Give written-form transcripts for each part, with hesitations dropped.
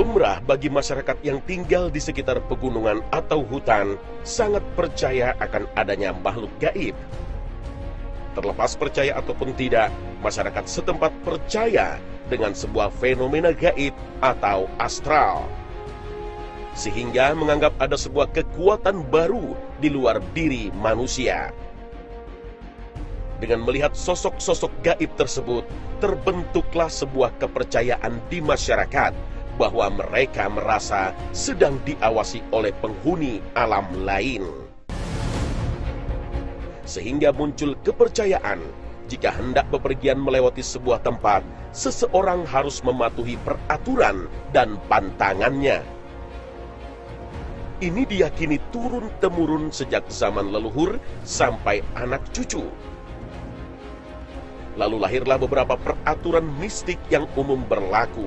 Lumrah bagi masyarakat yang tinggal di sekitar pegunungan atau hutan sangat percaya akan adanya makhluk gaib. Terlepas percaya ataupun tidak, masyarakat setempat percaya dengan sebuah fenomena gaib atau astral, sehingga menganggap ada sebuah kekuatan baru di luar diri manusia. Dengan melihat sosok-sosok gaib tersebut, terbentuklah sebuah kepercayaan di masyarakat bahwa mereka merasa sedang diawasi oleh penghuni alam lain. Sehingga muncul kepercayaan, jika hendak bepergian melewati sebuah tempat, seseorang harus mematuhi peraturan dan pantangannya. Ini diyakini turun-temurun sejak zaman leluhur sampai anak cucu. Lalu lahirlah beberapa peraturan mistik yang umum berlaku.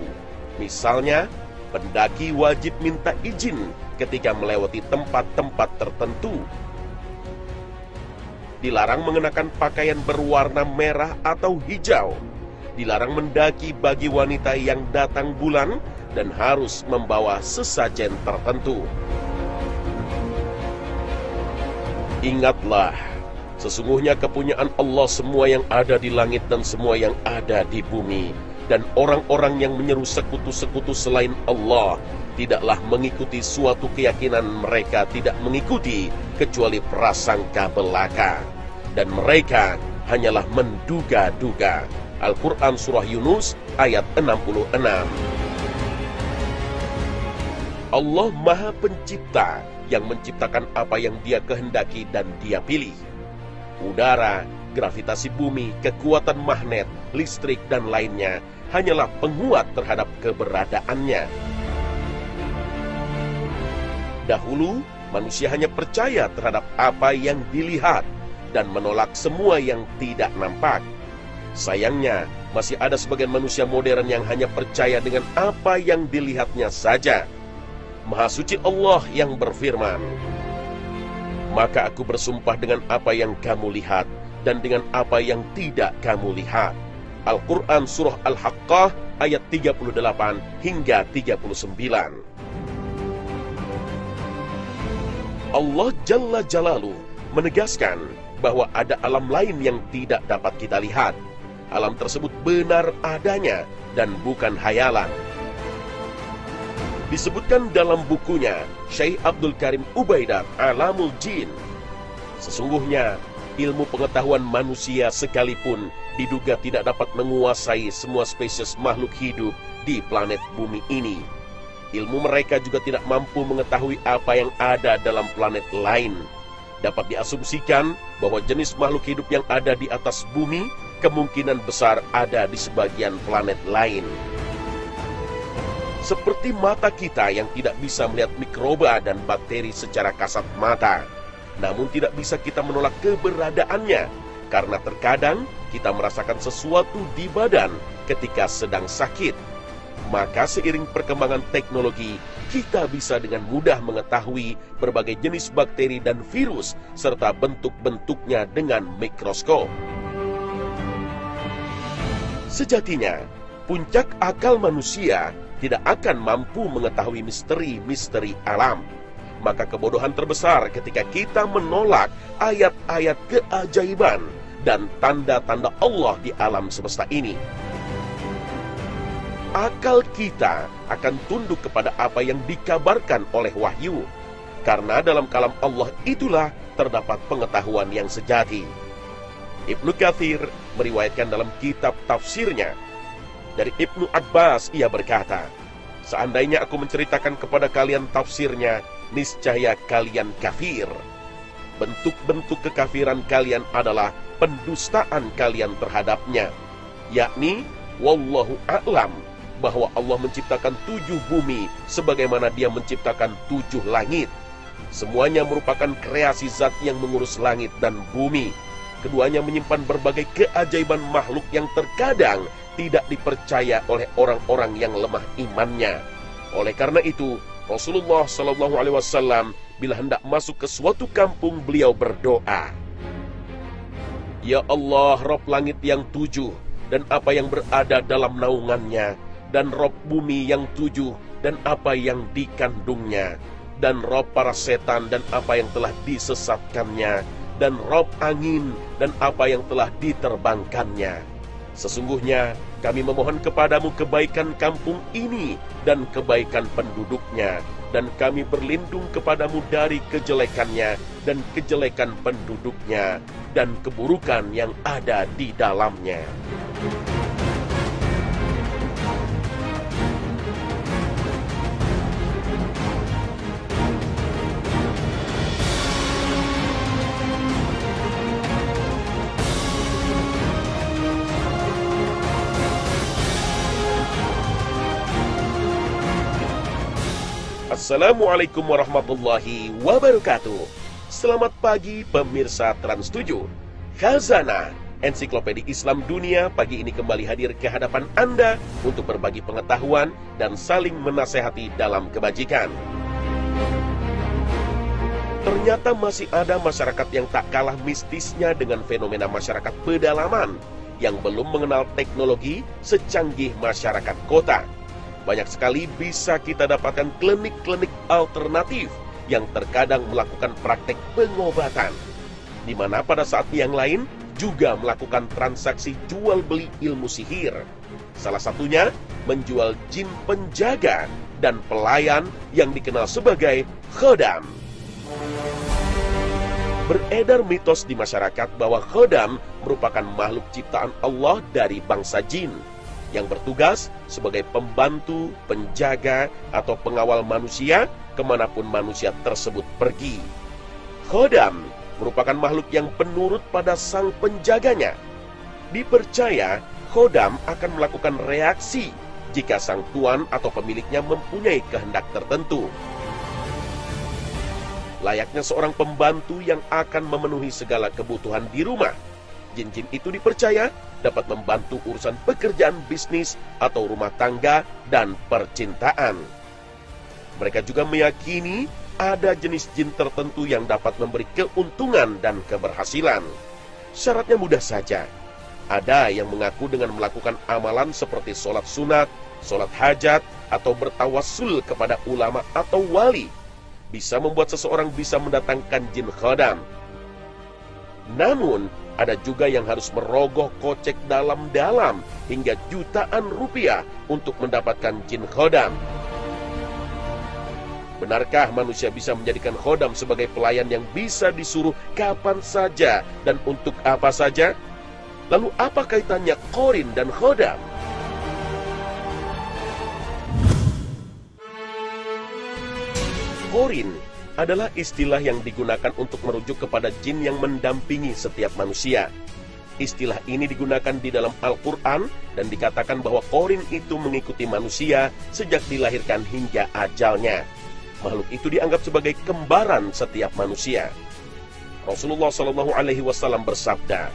Misalnya, pendaki wajib minta izin ketika melewati tempat-tempat tertentu. Dilarang mengenakan pakaian berwarna merah atau hijau. Dilarang mendaki bagi wanita yang datang bulan dan harus membawa sesajen tertentu. Ingatlah, sesungguhnya kepunyaan Allah semua yang ada di langit dan semua yang ada di bumi. Dan orang-orang yang menyeru sekutu-sekutu selain Allah tidaklah mengikuti suatu keyakinan mereka tidak mengikuti kecuali prasangka belaka. Dan mereka hanyalah menduga-duga. Al-Quran Surah Yunus ayat 66. Allah Maha Pencipta yang menciptakan apa yang Dia kehendaki dan Dia pilih. Udara, gravitasi bumi, kekuatan magnet, listrik, dan lainnya hanyalah penguat terhadap keberadaannya. Dahulu, manusia hanya percaya terhadap apa yang dilihat dan menolak semua yang tidak nampak. Sayangnya, masih ada sebagian manusia modern yang hanya percaya dengan apa yang dilihatnya saja. Maha suci Allah yang berfirman, "Maka aku bersumpah dengan apa yang kamu lihat dan dengan apa yang tidak kamu lihat." Al-Quran Surah Al-Haqqah ayat 38 hingga 39. Allah Jalla Jalaluhu menegaskan bahwa ada alam lain yang tidak dapat kita lihat. Alam tersebut benar adanya dan bukan hayalan. Disebutkan dalam bukunya Syekh Abdul Karim Ubaidah Alamul Jin, sesungguhnya ilmu pengetahuan manusia sekalipun diduga tidak dapat menguasai semua spesies makhluk hidup di planet bumi ini. Ilmu mereka juga tidak mampu mengetahui apa yang ada dalam planet lain. Dapat diasumsikan bahwa jenis makhluk hidup yang ada di atas bumi kemungkinan besar ada di sebagian planet lain. Seperti mata kita yang tidak bisa melihat mikroba dan bakteri secara kasat mata, namun tidak bisa kita menolak keberadaannya, karena terkadang kita merasakan sesuatu di badan ketika sedang sakit. Maka seiring perkembangan teknologi, kita bisa dengan mudah mengetahui berbagai jenis bakteri dan virus serta bentuk-bentuknya dengan mikroskop. Sejatinya, puncak akal manusia tidak akan mampu mengetahui misteri-misteri alam. Maka kebodohan terbesar ketika kita menolak ayat-ayat keajaiban dan tanda-tanda Allah di alam semesta ini. Akal kita akan tunduk kepada apa yang dikabarkan oleh wahyu, karena dalam kalam Allah itulah terdapat pengetahuan yang sejati. Ibnu Katsir meriwayatkan dalam kitab tafsirnya dari Ibnu Abbas, ia berkata, "Seandainya aku menceritakan kepada kalian tafsirnya, niscaya kalian kafir. Bentuk-bentuk kekafiran kalian adalah pendustaan kalian terhadapnya, yakni wallahu a'lam, bahwa Allah menciptakan 7 bumi sebagaimana Dia menciptakan 7 langit. Semuanya merupakan kreasi zat yang mengurus langit dan bumi. Keduanya menyimpan berbagai keajaiban makhluk yang terkadang tidak dipercaya oleh orang-orang yang lemah imannya. Oleh karena itu, Rasulullah SAW bila hendak masuk ke suatu kampung, beliau berdoa, Ya Allah, Rabb langit yang 7 dan apa yang berada dalam naungannya, dan Rabb bumi yang 7 dan apa yang dikandungnya, dan roh para setan dan apa yang telah disesatkannya, dan roh angin dan apa yang telah diterbangkannya. Sesungguhnya kami memohon kepadamu kebaikan kampung ini dan kebaikan penduduknya, dan kami berlindung kepadamu dari kejelekannya dan kejelekan penduduknya, dan keburukan yang ada di dalamnya. Assalamualaikum warahmatullahi wabarakatuh. Selamat pagi pemirsa Trans 7. Khazanah, ensiklopedia Islam dunia, pagi ini kembali hadir ke hadapan Anda untuk berbagi pengetahuan dan saling menasehati dalam kebajikan. Ternyata masih ada masyarakat yang tak kalah mistisnya dengan fenomena masyarakat pedalaman yang belum mengenal teknologi secanggih masyarakat kota. Banyak sekali bisa kita dapatkan klinik-klinik alternatif yang terkadang melakukan praktek pengobatan, di mana pada saat yang lain juga melakukan transaksi jual beli ilmu sihir. Salah satunya menjual jin penjaga dan pelayan yang dikenal sebagai khodam. Beredar mitos di masyarakat bahwa khodam merupakan makhluk ciptaan Allah dari bangsa jin yang bertugas sebagai pembantu, penjaga, atau pengawal manusia kemanapun manusia tersebut pergi. Khodam merupakan makhluk yang penurut pada sang penjaganya. Dipercaya, khodam akan melakukan reaksi jika sang tuan atau pemiliknya mempunyai kehendak tertentu. Layaknya seorang pembantu yang akan memenuhi segala kebutuhan di rumah, jin-jin itu dipercaya dapat membantu urusan pekerjaan bisnis atau rumah tangga dan percintaan. Mereka juga meyakini ada jenis jin tertentu yang dapat memberi keuntungan dan keberhasilan. Syaratnya mudah saja. Ada yang mengaku dengan melakukan amalan seperti sholat sunat, sholat hajat, atau bertawassul kepada ulama atau wali, bisa membuat seseorang bisa mendatangkan jin khodam. Namun, ada juga yang harus merogoh kocek dalam-dalam hingga jutaan rupiah untuk mendapatkan jin khodam. Benarkah manusia bisa menjadikan khodam sebagai pelayan yang bisa disuruh kapan saja dan untuk apa saja? Lalu apa kaitannya qorin dan khodam? Qorin adalah istilah yang digunakan untuk merujuk kepada jin yang mendampingi setiap manusia. Istilah ini digunakan di dalam Al-Quran dan dikatakan bahwa qorin itu mengikuti manusia sejak dilahirkan hingga ajalnya. Makhluk itu dianggap sebagai kembaran setiap manusia. Rasulullah SAW bersabda,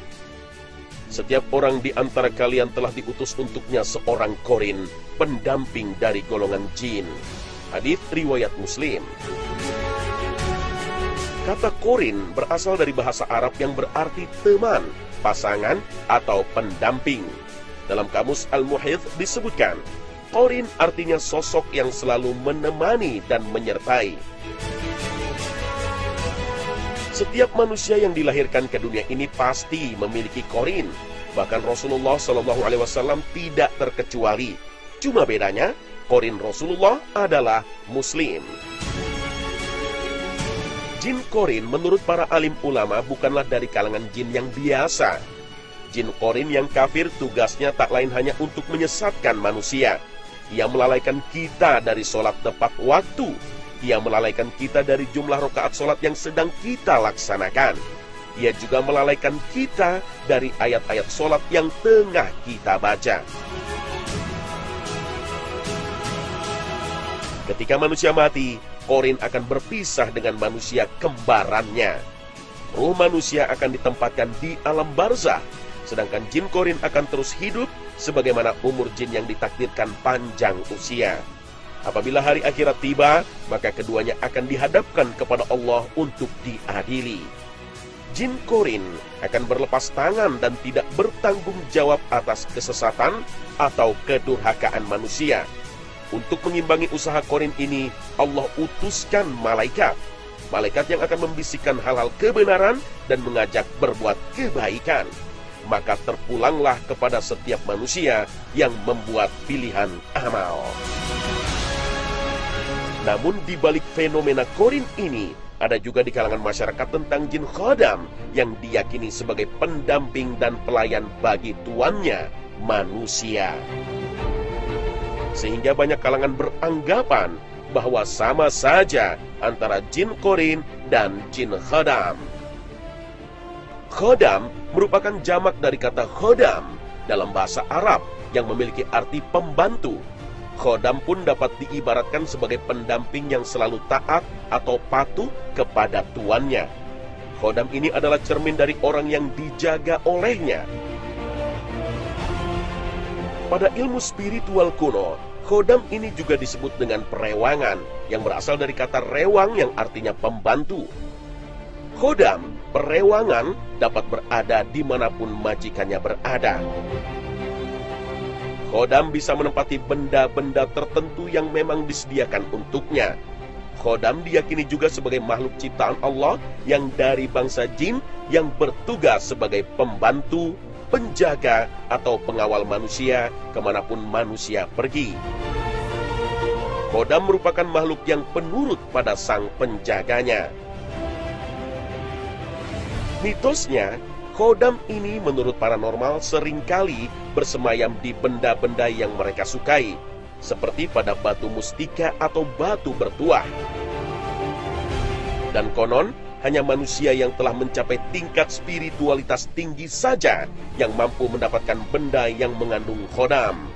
"Setiap orang di antara kalian telah diutus untuknya seorang qorin, pendamping dari golongan jin." Hadits riwayat Muslim. Kata qorin berasal dari bahasa Arab yang berarti teman, pasangan, atau pendamping. Dalam kamus Al-Muhidh disebutkan, qorin artinya sosok yang selalu menemani dan menyertai. Setiap manusia yang dilahirkan ke dunia ini pasti memiliki qorin. Bahkan Rasulullah SAW tidak terkecuali. Cuma bedanya, qorin Rasulullah adalah Muslim. Jin qorin menurut para alim ulama bukanlah dari kalangan jin yang biasa. Jin qorin yang kafir tugasnya tak lain hanya untuk menyesatkan manusia. Ia melalaikan kita dari sholat tepat waktu. Ia melalaikan kita dari jumlah rakaat sholat yang sedang kita laksanakan. Ia juga melalaikan kita dari ayat-ayat sholat yang tengah kita baca. Ketika manusia mati, qorin akan berpisah dengan manusia kembarannya. Ruh manusia akan ditempatkan di alam barzah, sedangkan jin qorin akan terus hidup sebagaimana umur jin yang ditakdirkan panjang usia. Apabila hari akhirat tiba, maka keduanya akan dihadapkan kepada Allah untuk diadili. Jin qorin akan berlepas tangan dan tidak bertanggung jawab atas kesesatan atau kedurhakaan manusia. Untuk mengimbangi usaha Korin ini, Allah utuskan malaikat. Malaikat yang akan membisikkan hal-hal kebenaran dan mengajak berbuat kebaikan. Maka terpulanglah kepada setiap manusia yang membuat pilihan amal. Namun di balik fenomena Korin ini, ada juga di kalangan masyarakat tentang jin khodam yang diyakini sebagai pendamping dan pelayan bagi tuannya, manusia. Sehingga banyak kalangan beranggapan bahwa sama saja antara jin Korin dan jin khodam. Khodam merupakan jamak dari kata khodam dalam bahasa Arab yang memiliki arti pembantu. Khodam pun dapat diibaratkan sebagai pendamping yang selalu taat atau patuh kepada tuannya. Khodam ini adalah cermin dari orang yang dijaga olehnya. Pada ilmu spiritual kuno, khodam ini juga disebut dengan perewangan, yang berasal dari kata rewang yang artinya pembantu. Khodam, perewangan, dapat berada dimanapun majikannya berada. Khodam bisa menempati benda-benda tertentu yang memang disediakan untuknya. Khodam diyakini juga sebagai makhluk ciptaan Allah yang dari bangsa jin yang bertugas sebagai pembantu, penjaga, atau pengawal manusia kemanapun manusia pergi. Khodam merupakan makhluk yang penurut pada sang penjaganya. Mitosnya, khodam ini menurut paranormal seringkali bersemayam di benda-benda yang mereka sukai, seperti pada batu mustika atau batu bertuah. Dan konon, hanya manusia yang telah mencapai tingkat spiritualitas tinggi saja yang mampu mendapatkan benda yang mengandung khodam.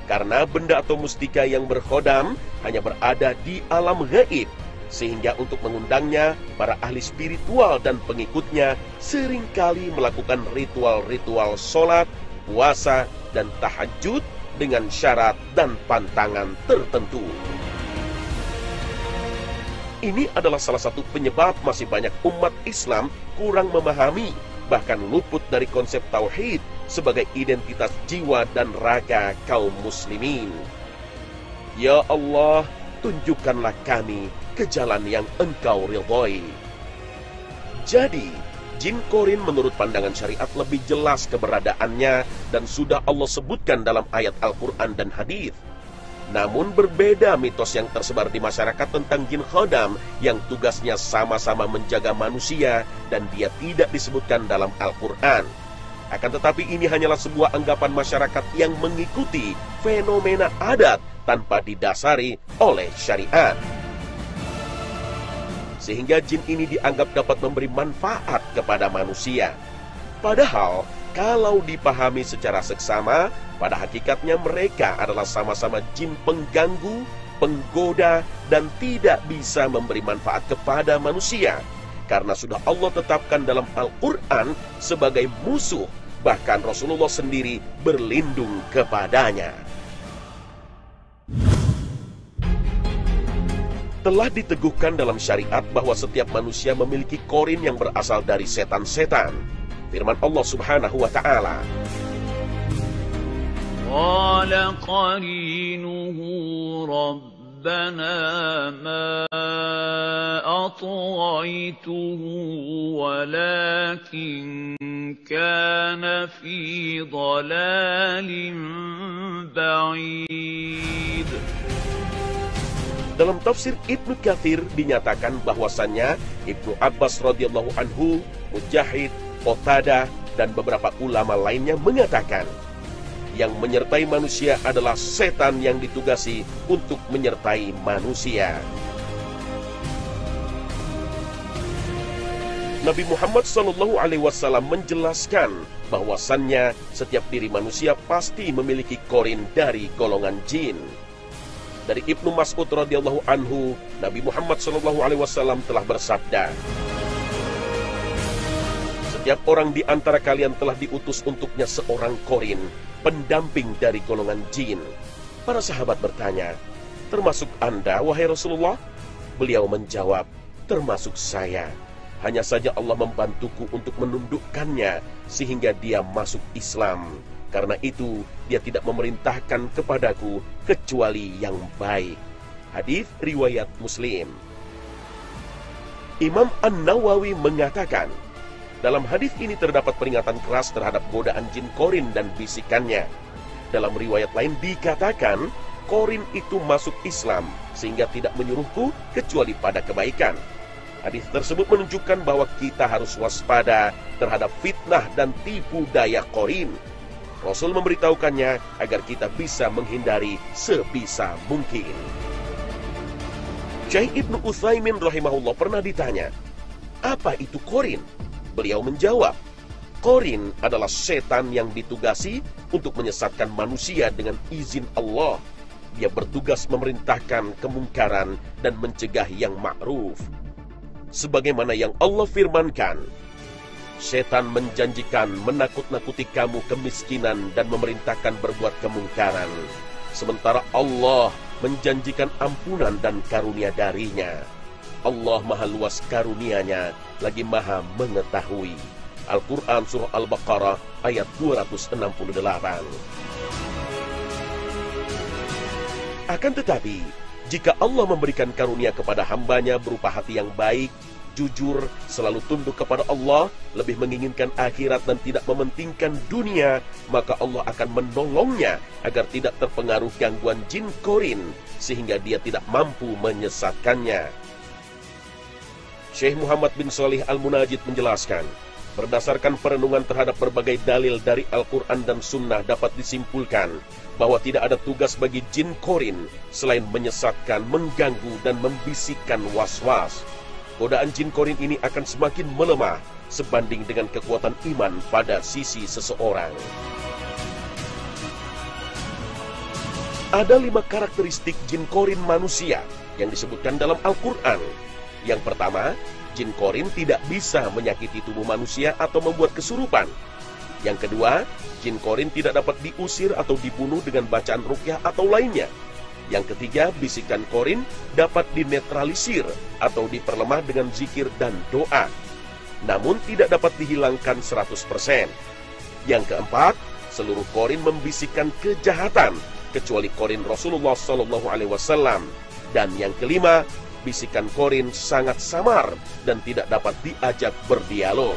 Karena benda atau mustika yang berkhodam hanya berada di alam gaib, sehingga untuk mengundangnya, para ahli spiritual dan pengikutnya seringkali melakukan ritual-ritual sholat, puasa, dan tahajud dengan syarat dan pantangan tertentu. Ini adalah salah satu penyebab masih banyak umat Islam kurang memahami, bahkan luput dari konsep tauhid sebagai identitas jiwa dan raga kaum muslimin. Ya Allah, tunjukkanlah kami ke jalan yang Engkau ridhoi. Jadi, jin Korin menurut pandangan syariat lebih jelas keberadaannya dan sudah Allah sebutkan dalam ayat Al-Quran dan hadis. Namun berbeda mitos yang tersebar di masyarakat tentang jin khodam yang tugasnya sama-sama menjaga manusia dan dia tidak disebutkan dalam Al-Quran. Akan tetapi ini hanyalah sebuah anggapan masyarakat yang mengikuti fenomena adat tanpa didasari oleh syariat. Sehingga jin ini dianggap dapat memberi manfaat kepada manusia. Padahal, kalau dipahami secara seksama, pada hakikatnya mereka adalah sama-sama jin pengganggu, penggoda, dan tidak bisa memberi manfaat kepada manusia. Karena sudah Allah tetapkan dalam Al-Quran sebagai musuh, bahkan Rasulullah sendiri berlindung kepadanya. Telah diteguhkan dalam syariat bahwa setiap manusia memiliki korin yang berasal dari setan-setan. Firman Allah Subhanahu wa ta'ala, qala qarinuhu rabbana ma atghaytuhu walakin kana fi dhalalin ba'id. Dalam tafsir Ibnu Katsir dinyatakan bahwasannya Ibnu Abbas radhiyallahu anhu, Mujahid, Qatadah, dan beberapa ulama lainnya mengatakan yang menyertai manusia adalah setan yang ditugasi untuk menyertai manusia. Nabi Muhammad SAW menjelaskan bahwasannya setiap diri manusia pasti memiliki korin dari golongan jin. Dari Ibnu Mas'ud radhiyallahu anhu, Nabi Muhammad SAW telah bersabda, setiap orang di antara kalian telah diutus untuknya seorang korin, pendamping dari golongan jin. Para sahabat bertanya, termasuk Anda, wahai Rasulullah? Beliau menjawab, termasuk saya. Hanya saja Allah membantuku untuk menundukkannya sehingga dia masuk Islam. Karena itu, dia tidak memerintahkan kepadaku kecuali yang baik. Hadis riwayat Muslim. Imam An-Nawawi mengatakan, dalam hadis ini terdapat peringatan keras terhadap godaan jin korin dan bisikannya. Dalam riwayat lain dikatakan, korin itu masuk Islam, sehingga tidak menyuruhku kecuali pada kebaikan. Hadis tersebut menunjukkan bahwa kita harus waspada terhadap fitnah dan tipu daya korin. Rasul memberitahukannya agar kita bisa menghindari sebisa mungkin. Syekh Ibnu Utsaimin rahimahullah pernah ditanya, apa itu korin? Beliau menjawab, korin adalah setan yang ditugasi untuk menyesatkan manusia dengan izin Allah. Dia bertugas memerintahkan kemungkaran dan mencegah yang ma'ruf. Sebagaimana yang Allah firmankan, setan menjanjikan menakut-nakuti kamu kemiskinan dan memerintahkan berbuat kemungkaran. Sementara Allah menjanjikan ampunan dan karunia darinya. Allah maha luas karunianya, lagi maha mengetahui. Al-Quran Surah Al-Baqarah ayat 268. Akan tetapi, jika Allah memberikan karunia kepada hambanya berupa hati yang baik, jujur, selalu tunduk kepada Allah, lebih menginginkan akhirat dan tidak mementingkan dunia, maka Allah akan menolongnya agar tidak terpengaruh gangguan jin korin, sehingga dia tidak mampu menyesatkannya. Syekh Muhammad bin Shalih Al-Munajid menjelaskan, berdasarkan perenungan terhadap berbagai dalil dari Al-Quran dan Sunnah dapat disimpulkan bahwa tidak ada tugas bagi jin korin selain menyesatkan, mengganggu, dan membisikkan was-was. Godaan jin korin ini akan semakin melemah sebanding dengan kekuatan iman pada sisi seseorang. Ada 5 karakteristik jin korin manusia yang disebutkan dalam Al-Quran. Yang pertama, jin korin tidak bisa menyakiti tubuh manusia atau membuat kesurupan. Yang kedua, jin korin tidak dapat diusir atau dibunuh dengan bacaan ruqyah atau lainnya. Yang ketiga, bisikan korin dapat dinetralisir atau diperlemah dengan zikir dan doa, namun tidak dapat dihilangkan 100%. Yang keempat, seluruh korin membisikkan kejahatan, kecuali korin Rasulullah SAW. Dan yang kelima, bisikan korin sangat samar dan tidak dapat diajak berdialog.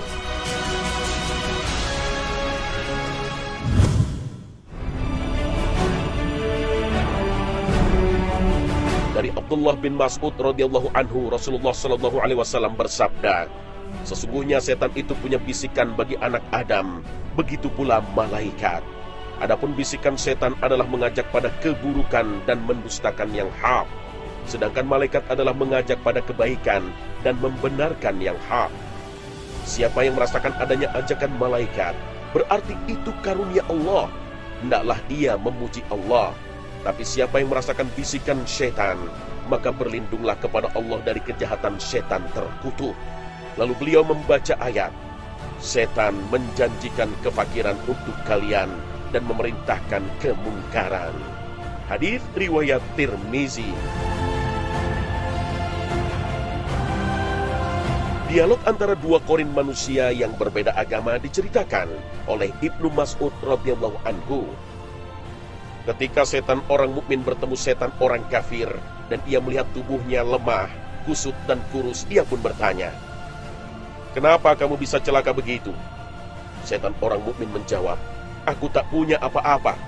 Dari Abdullah bin Mas'ud radhiyallahu anhu, Rasulullah sallallahu alaihi wasallam bersabda, sesungguhnya setan itu punya bisikan bagi anak Adam, begitu pula malaikat. Adapun bisikan setan adalah mengajak pada keburukan dan mendustakan yang hak, sedangkan malaikat adalah mengajak pada kebaikan dan membenarkan yang hak. Siapa yang merasakan adanya ajakan malaikat, berarti itu karunia Allah, hendaklah ia memuji Allah. Tapi siapa yang merasakan bisikan setan, maka berlindunglah kepada Allah dari kejahatan setan terkutuk. Lalu beliau membaca ayat, setan menjanjikan kefakiran untuk kalian dan memerintahkan kemungkaran. Hadis riwayat Tirmizi. Dialog antara 2 korin manusia yang berbeda agama diceritakan oleh Ibnu Mas'ud radhiyallahu anhu. Ketika setan orang mukmin bertemu setan orang kafir dan ia melihat tubuhnya lemah, kusut dan kurus, ia pun bertanya, "Kenapa kamu bisa celaka begitu?" Setan orang mukmin menjawab, "Aku tak punya apa-apa.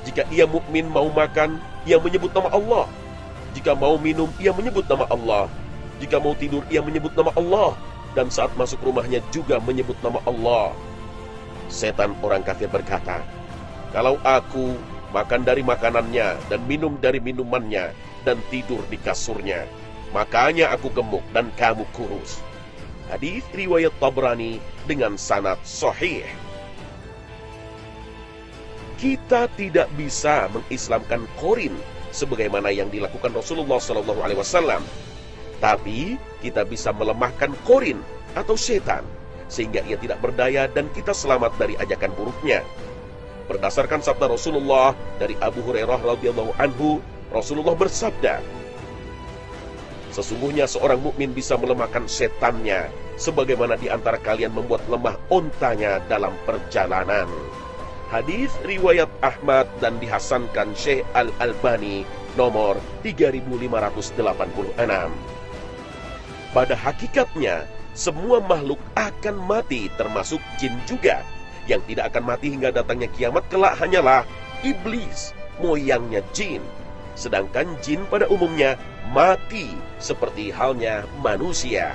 Jika ia mukmin mau makan, ia menyebut nama Allah. Jika mau minum, ia menyebut nama Allah. Jika mau tidur, ia menyebut nama Allah. Dan saat masuk rumahnya juga menyebut nama Allah." Setan orang kafir berkata, "Kalau aku makan dari makanannya dan minum dari minumannya dan tidur di kasurnya, makanya aku gemuk dan kamu kurus." Hadis riwayat Tabrani dengan sanad sahih. Kita tidak bisa mengislamkan korin sebagaimana yang dilakukan Rasulullah SAW, tapi kita bisa melemahkan korin atau setan sehingga ia tidak berdaya dan kita selamat dari ajakan buruknya. Berdasarkan sabda Rasulullah dari Abu Hurairah radhiyallahu anhu, Rasulullah bersabda, sesungguhnya seorang mukmin bisa melemahkan setannya sebagaimana di antara kalian membuat lemah ontanya dalam perjalanan. Hadis riwayat Ahmad dan dihasankan Syekh Al-Albani nomor 3586. Pada hakikatnya, semua makhluk akan mati, termasuk jin juga. Yang tidak akan mati hingga datangnya kiamat kelak hanyalah iblis, moyangnya jin. Sedangkan jin pada umumnya mati seperti halnya manusia.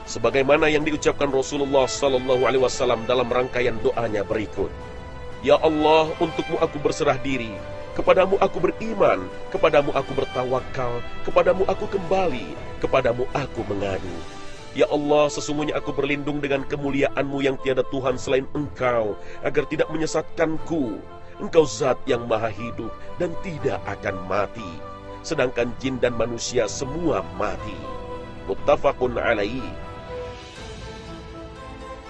Sebagaimana yang diucapkan Rasulullah SAW dalam rangkaian doanya berikut. Ya Allah, untukmu aku berserah diri, kepadamu aku beriman, kepadamu aku bertawakal, kepadamu aku kembali, kepadamu aku mengadu. Ya Allah, sesungguhnya aku berlindung dengan kemuliaan-Mu yang tiada Tuhan selain Engkau, agar tidak menyesatkanku. Engkau zat yang maha hidup dan tidak akan mati, sedangkan jin dan manusia semua mati. Muttafaqun alaihi.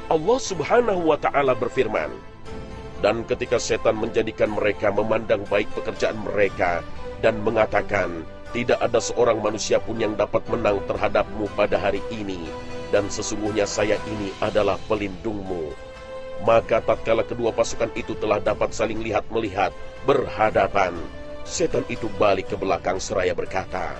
Allah Subhanahu wa ta'ala berfirman, dan ketika setan menjadikan mereka memandang baik pekerjaan mereka dan mengatakan, tidak ada seorang manusia pun yang dapat menang terhadapmu pada hari ini, dan sesungguhnya saya ini adalah pelindungmu. Maka tatkala kedua pasukan itu telah dapat saling lihat-melihat berhadapan, setan itu balik ke belakang seraya berkata,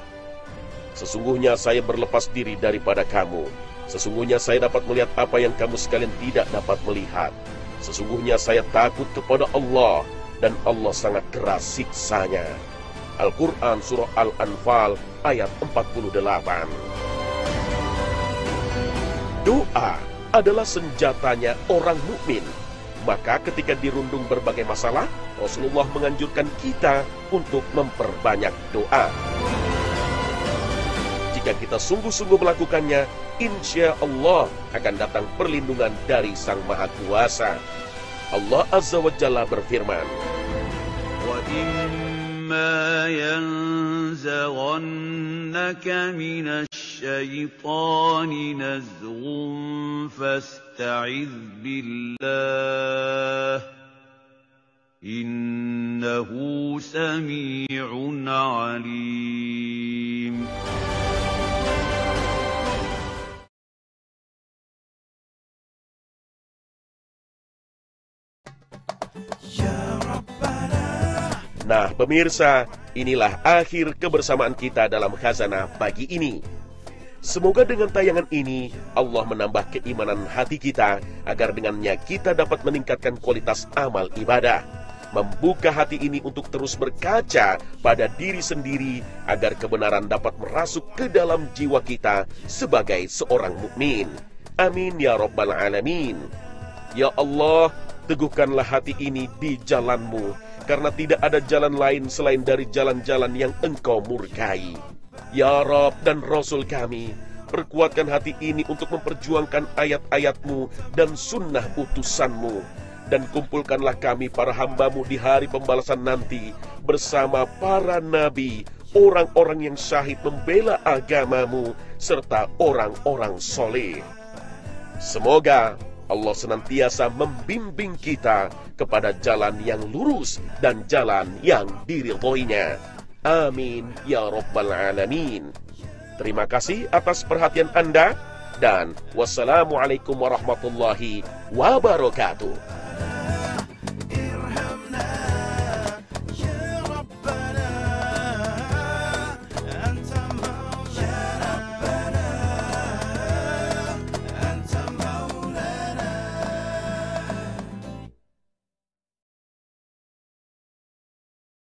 sesungguhnya saya berlepas diri daripada kamu. Sesungguhnya saya dapat melihat apa yang kamu sekalian tidak dapat melihat. Sesungguhnya saya takut kepada Allah, dan Allah sangat keras siksanya. Al-Quran Surah Al-Anfal ayat 48. Doa adalah senjatanya orang mukmin. Maka ketika dirundung berbagai masalah, Rasulullah menganjurkan kita untuk memperbanyak doa. Jika kita sungguh-sungguh melakukannya, insya Allah akan datang perlindungan dari Sang Maha Kuasa. Allah Azza wa Jalla berfirman, Wa imma yanzaghannaka minasy syaitani nazghun fasta'iz billah innahu sami'un alim. Nah pemirsa, inilah akhir kebersamaan kita dalam khazanah pagi ini. Semoga dengan tayangan ini Allah menambah keimanan hati kita, agar dengannya kita dapat meningkatkan kualitas amal ibadah, membuka hati ini untuk terus berkaca pada diri sendiri, agar kebenaran dapat merasuk ke dalam jiwa kita sebagai seorang mukmin. Amin ya rabbal alamin. Ya Allah, teguhkanlah hati ini di jalan-Mu, karena tidak ada jalan lain selain dari jalan-jalan yang Engkau murkai. Ya Rabb dan Rasul kami, perkuatkan hati ini untuk memperjuangkan ayat-ayat-Mu dan sunnah utusan-Mu, dan kumpulkanlah kami para hamba-Mu di hari pembalasan nanti bersama para nabi, orang-orang yang syahid membela agama-Mu, serta orang-orang soleh. Semoga Allah senantiasa membimbing kita kepada jalan yang lurus dan jalan yang diridhoinya. Amin ya rabbal alamin. Terima kasih atas perhatian Anda, dan wassalamualaikum warahmatullahi wabarakatuh.